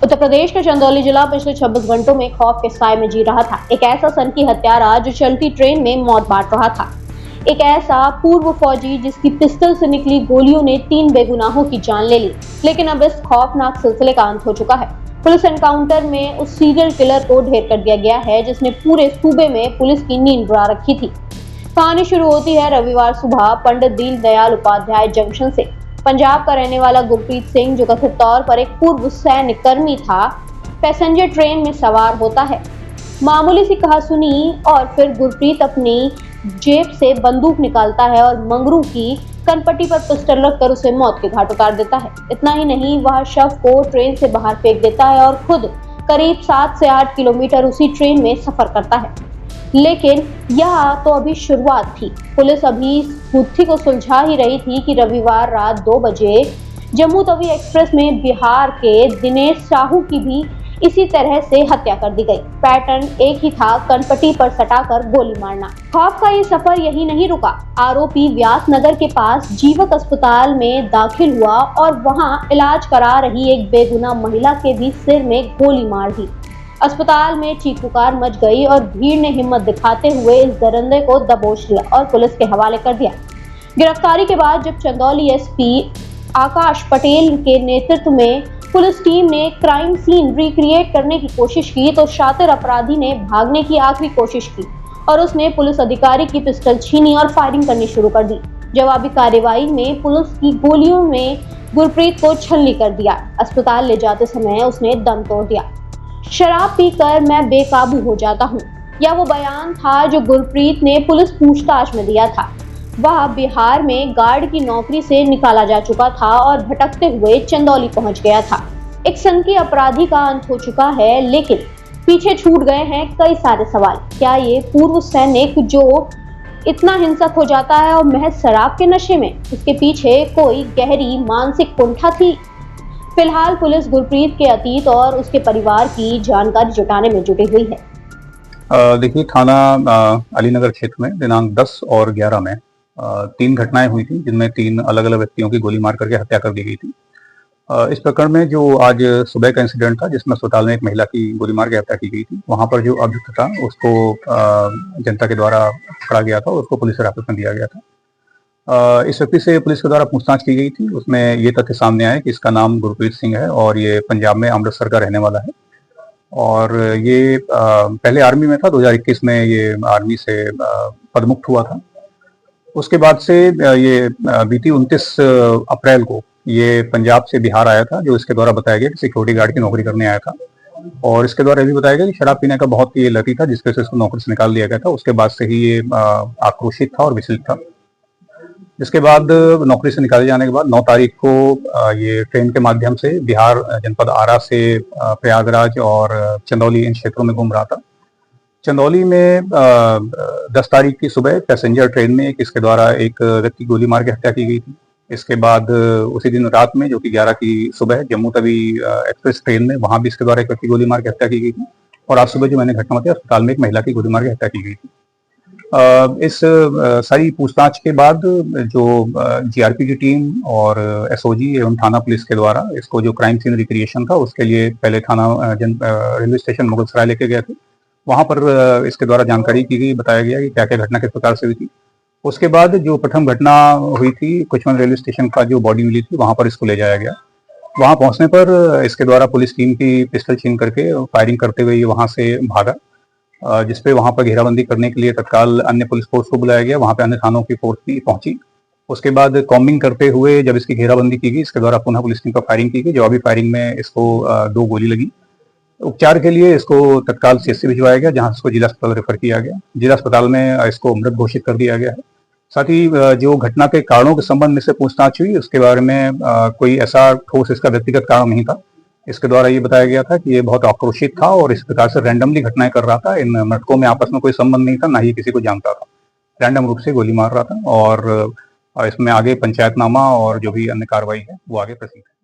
उत्तर प्रदेश के चंदौली जिला पिछले 26 घंटों में खौफ के साए में जी रहा था। एक ऐसा सनकी हत्यारा जो चलती ट्रेन में मौत बांट रहा था। एक ऐसा पूर्व फौजी जिसकी पिस्टल से निकली गोलियों ने 3 बेगुनाहों की जान ले ली। लेकिन अब इस खौफनाक सिलसिले का अंत हो चुका है। पुलिस एनकाउंटर में उस सीरियल किलर को ढेर कर दिया गया है जिसने पूरे सूबे में पुलिस की नींद उड़ा रखी थी। कहानी शुरू होती है रविवार सुबह पंडित दीनदयाल उपाध्याय जंक्शन से। पंजाब का रहने वाला गुरप्रीत सिंह, जो कथित तौर पर एक पूर्व सैन्य कर्मी था, पैसेंजर ट्रेन में सवार होता है। मामूली सी कहासुनी और फिर गुरप्रीत अपनी जेब से बंदूक निकालता है और मंगरू की कनपट्टी पर पिस्टल रखकर उसे मौत के घाट उतार देता है। इतना ही नहीं, वह शव को ट्रेन से बाहर फेंक देता है और खुद करीब 7 से 8 किलोमीटर उसी ट्रेन में सफर करता है। लेकिन यह तो अभी शुरुआत थी। पुलिस अभी इस गुत्थी को सुलझा ही रही थी कि रविवार रात 2 बजे जम्मू तवी एक्सप्रेस में बिहार के दिनेश साहू की भी इसी तरह से हत्या कर दी गई। पैटर्न एक ही था, कनपट्टी पर सटाकर गोली मारना। खौफ का ये सफर यही नहीं रुका। आरोपी व्यासनगर के पास जीवक अस्पताल में दाखिल हुआ और वहां इलाज करा रही एक बेगुनाह महिला के भी सिर में गोली मार दी। अस्पताल में चीख पुकार मच गई और भीड़ ने हिम्मत दिखाते हुए इस दरिंदे को दबोच लिया और पुलिस के हवाले कर दिया। गिरफ्तारी के बाद जब चंदौली एसपी आकाश पटेल के नेतृत्व में पुलिस टीम ने क्राइम सीन रिक्रिएट करने की कोशिश की तो शातिर अपराधी ने भागने की आखिरी कोशिश की और उसने पुलिस अधिकारी की पिस्टल छीनी और फायरिंग करनी शुरू कर दी। जवाबी कार्रवाई में पुलिस की गोलियों में गुरप्रीत को छलनी कर दिया। अस्पताल ले जाते समय उसने दम तोड़ दिया। शराब पीकर मैं बेकाबू हो जाता हूँ, यह वो बयान था जो गुरप्रीत ने पुलिस पूछताछ में दिया था। वह बिहार में गार्ड की नौकरी से निकाला जा चुका था और भटकते हुए चंदौली पहुंच गया था। एक सनकी अपराधी का अंत हो चुका है, लेकिन पीछे छूट गए हैं कई सारे सवाल। क्या ये पूर्व सैनिक जो इतना हिंसक हो जाता है और महज शराब के नशे में, उसके पीछे कोई गहरी मानसिक कुंठा थी? फिलहाल पुलिस गुरप्रीत के अतीत और उसके परिवार की जानकारी जुटाने में जुटी हुई है। देखिए, थाना अलीनगर क्षेत्र में दिनांक 10 और 11 में 3 घटनाएं हुई थी जिनमें 3 अलग अलग व्यक्तियों की गोली मार करके हत्या कर दी गई थी। इस प्रकरण में जो आज सुबह का इंसिडेंट था जिसमें अस्पताल में एक महिला की गोली मार के हत्या की गई थी, वहां पर जो अभियुक्त था उसको जनता के द्वारा पकड़ा गया था और उसको पुलिस हिरासत में दिया गया था। इस व्यक्ति से पुलिस के द्वारा पूछताछ की गई थी। उसमें ये तथ्य सामने आया कि इसका नाम गुरप्रीत सिंह है और ये पंजाब में अमृतसर का रहने वाला है और ये पहले आर्मी में था। 2021 में ये आर्मी से पदमुक्त हुआ था। उसके बाद से ये बीती 29 अप्रैल को ये पंजाब से बिहार आया था, जो इसके द्वारा बताया गया कि सिक्योरिटी गार्ड की नौकरी करने आया था और इसके द्वारा ये भी बताया गया कि शराब पीने का बहुत ये लती था जिसकी वजह से इसको नौकरी से निकाल दिया गया था। उसके बाद से ही ये आक्रोशित था और विचलित था। इसके बाद नौकरी से निकाले जाने के बाद 9 तारीख को ये ट्रेन के माध्यम से बिहार जनपद आरा से प्रयागराज और चंदौली इन क्षेत्रों में घूम रहा था। चंदौली में 10 तारीख की सुबह पैसेंजर ट्रेन में इसके द्वारा एक व्यक्ति गोली मार के हत्या की गई थी। इसके बाद उसी दिन रात में, जो कि 11 की सुबह, जम्मू तवी एक्सप्रेस ट्रेन में वहां भी इसके द्वारा एक व्यक्ति गोली मार के हत्या की गई थी और आज सुबह जो मैंने घटना बताई, अस्पताल में एक महिला की गोली मार के हत्या की गई थी। इस सारी पूछताछ के बाद जो जीआरपी की टीम और एसओजी एवं थाना पुलिस के द्वारा इसको जो क्राइम सीन रिक्रिएशन था उसके लिए पहले थाना रेलवे स्टेशन मुगलसराय लेके गए थे। वहां पर इसके द्वारा जानकारी की गई, बताया गया कि क्या क्या घटना किस प्रकार से हुई थी। उसके बाद जो प्रथम घटना हुई थी, कुचमन रेलवे स्टेशन का जो बॉडी मिली थी, वहां पर इसको ले जाया गया। वहां पहुंचने पर इसके द्वारा पुलिस टीम की पिस्टल छीन करके फायरिंग करते हुए वहां से भागा, जिसपे वहां पर घेराबंदी करने के लिए तत्काल अन्य पुलिस फोर्स को बुलाया गया। वहां पे अन्य थानों की फोर्स भी पहुंची। उसके बाद कॉम्बिंग करते हुए जब इसकी घेराबंदी की गई, इसके द्वारा पुनः पुलिस टीम पर फायरिंग की गई। जवाबी फायरिंग में इसको 2 गोली लगी। उपचार के लिए इसको तत्काल सीएचसी भिजवाया गया, जहां इसको जिला अस्पताल रेफर किया गया। जिला अस्पताल में इसको मृत घोषित कर दिया गया है। साथ ही जो घटना के कारणों के संबंध में से पूछताछ हुई, उसके बारे में कोई ऐसा ठोस इसका व्यक्तिगत कारण नहीं था। इसके द्वारा ये बताया गया था कि ये बहुत आक्रोशित था और इस प्रकार से रैंडमली घटनाएं कर रहा था। इन मृतकों में आपस में कोई संबंध नहीं था, ना ही किसी को जानता था। रैंडम रूप से गोली मार रहा था और इसमें आगे पंचायतनामा और जो भी अन्य कार्रवाई है वो आगे प्रसिद्ध है।